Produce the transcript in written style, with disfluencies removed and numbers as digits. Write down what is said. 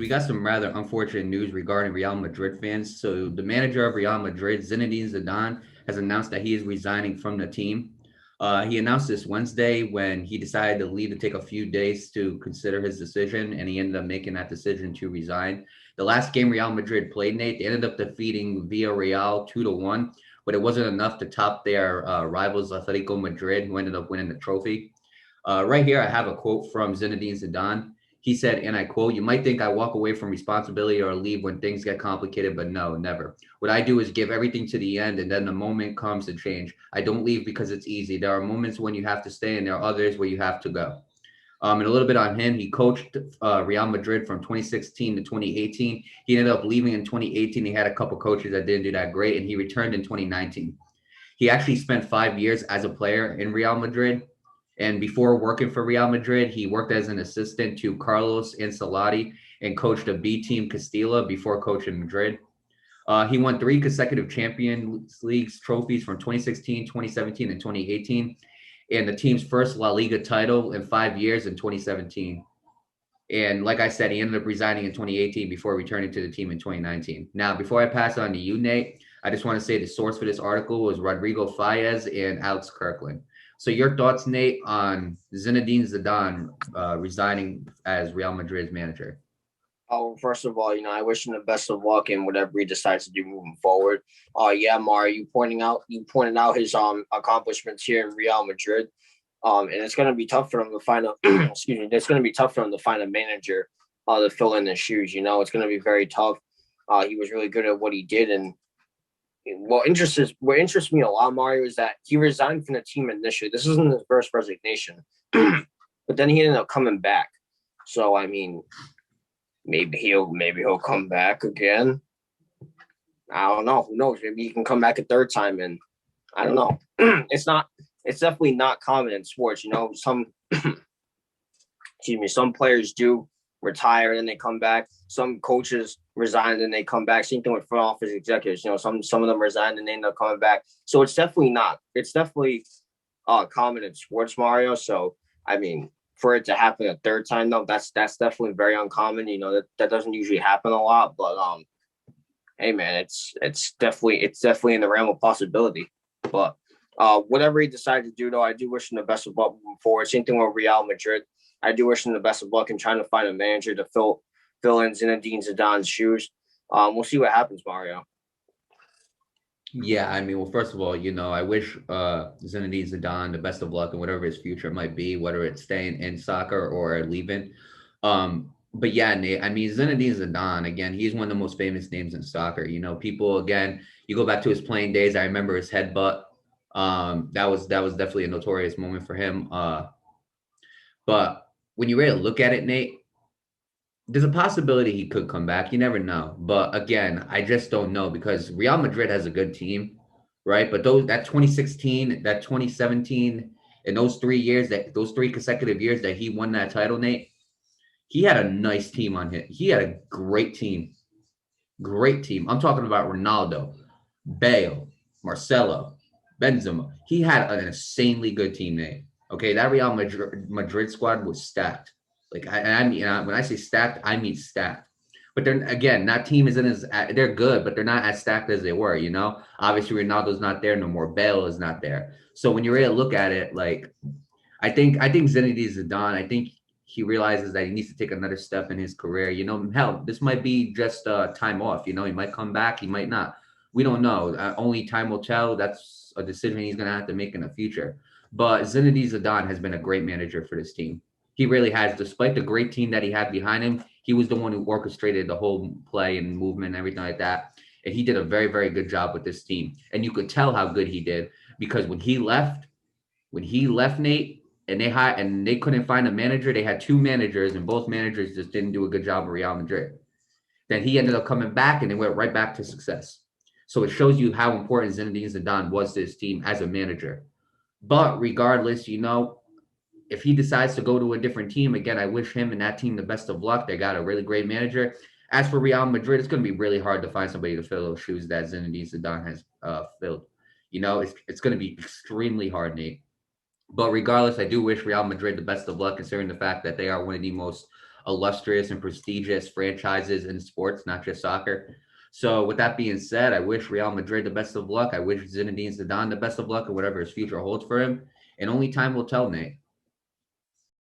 got some rather unfortunate news regarding Real Madrid fans. So the manager of Real Madrid, Zinedine Zidane, has announced that he is resigning from the team. He announced this Wednesday when he decided to leave to take a few days to consider his decision, and he ended up making that decision to resign. The last game Real Madrid played, Nate, they ended up defeating Villarreal 2-1, but it wasn't enough to top their rivals Atletico Madrid, who ended up winning the trophy. Right here, I have a quote from Zinedine Zidane. He said, and I quote, "You might think I walk away from responsibility or leave when things get complicated, but no, never. What I do is give everything to the end, and then the moment comes to change. I don't leave because it's easy. There are moments when you have to stay, and there are others where you have to go." And a little bit on him, he coached Real Madrid from 2016 to 2018. He ended up leaving in 2018. He had a couple coaches that didn't do that great, and he returned in 2019. He actually spent 5 years as a player in Real Madrid. And before working for Real Madrid, he worked as an assistant to Carlos Ancelotti and coached a B team Castilla before coaching Madrid. He won 3 consecutive Champions League trophies from 2016, 2017, and 2018, and the team's first La Liga title in 5 years in 2017. And like I said, he ended up resigning in 2018 before returning to the team in 2019. Now, before I pass on to you, Nate, I just want to say the source for this article was Rodrigo Fayez and Alex Kirkland. So your thoughts, Nate, on Zinedine Zidane resigning as Real Madrid's manager? Oh, first of all, I wish him the best of luck in whatever he decides to do moving forward. Yeah, Mario, you pointed out his accomplishments here in Real Madrid. And it's gonna be tough for him to find a excuse me, it's gonna be tough for him to find a manager to fill in his shoes. It's gonna be very tough. He was really good at what he did, and what interests me a lot, Mario, is that he resigned from the team initially. This isn't his first resignation, but then he ended up coming back. So I mean, maybe he'll come back again. I don't know. Who knows? Maybe he can come back a third time, and I don't know. It's definitely not common in sports. Some excuse me, some players do retire and then they come back. Some coaches resign and they come back. Same thing with front office executives. Some of them resign and they end up coming back. So it's definitely not. It's definitely common in sports, Mario. So I mean, for it to happen a third time, though, that's definitely very uncommon. That doesn't usually happen a lot. But hey, man, it's definitely in the realm of possibility. But whatever he decided to do, though, I do wish him the best of luck moving forward. Same thing with Real Madrid. I do wish him the best of luck in trying to find a manager to fill in Zinedine Zidane's shoes. We'll see what happens, Mario. Yeah, I mean, well, first of all, I wish Zinedine Zidane the best of luck in whatever his future might be, whether it's staying in soccer or leaving. But yeah, Nate, I mean, Zinedine Zidane, again, he's one of the most famous names in soccer. People, again, you go back to his playing days. I remember his headbutt. That was definitely a notorious moment for him. But when you really look at it, Nate, there's a possibility he could come back. You never know. But again, I just don't know because Real Madrid has a good team, right? But that 2016, that 2017, and those 3 consecutive years that he won that title, Nate, he had a nice team on him. He had a great team. Great team. I'm talking about Ronaldo, Bale, Marcelo, Benzema. He had an insanely good team, Nate. Okay, that Real Madrid squad was stacked. Like I mean, when I say stacked, I mean stacked. But then again, that team isn't as they're good, but they're not as stacked as they were. Obviously Ronaldo's not there no more. Bale is not there. So when you really look at it, like I think Zinedine Zidane, I think he realizes that he needs to take another step in his career. Hell, this might be just time off. He might come back, he might not. We don't know. Only time will tell. That's a decision he's gonna have to make in the future. But Zinedine Zidane has been a great manager for this team. He really has. Despite the great team that he had behind him, he was the one who orchestrated the whole play and movement and everything like that. And he did a very, very good job with this team. And you could tell how good he did because when he left Nate, and they couldn't find a manager. They had 2 managers, and both managers just didn't do a good job of Real Madrid. Then he ended up coming back, and they went right back to success. So it shows you how important Zinedine Zidane was to his team as a manager. But regardless, if he decides to go to a different team, again, I wish him and that team the best of luck. They got a really great manager. As for Real Madrid, it's going to be really hard to find somebody to fill those shoes that Zinedine Zidane has filled. It's going to be extremely hard, Nate. But regardless, I do wish Real Madrid the best of luck, considering the fact that they are one of the most illustrious and prestigious franchises in sports, not just soccer. So with that being said, I wish Real Madrid the best of luck. I wish Zinedine Zidane the best of luck and whatever his future holds for him. And only time will tell, Nate.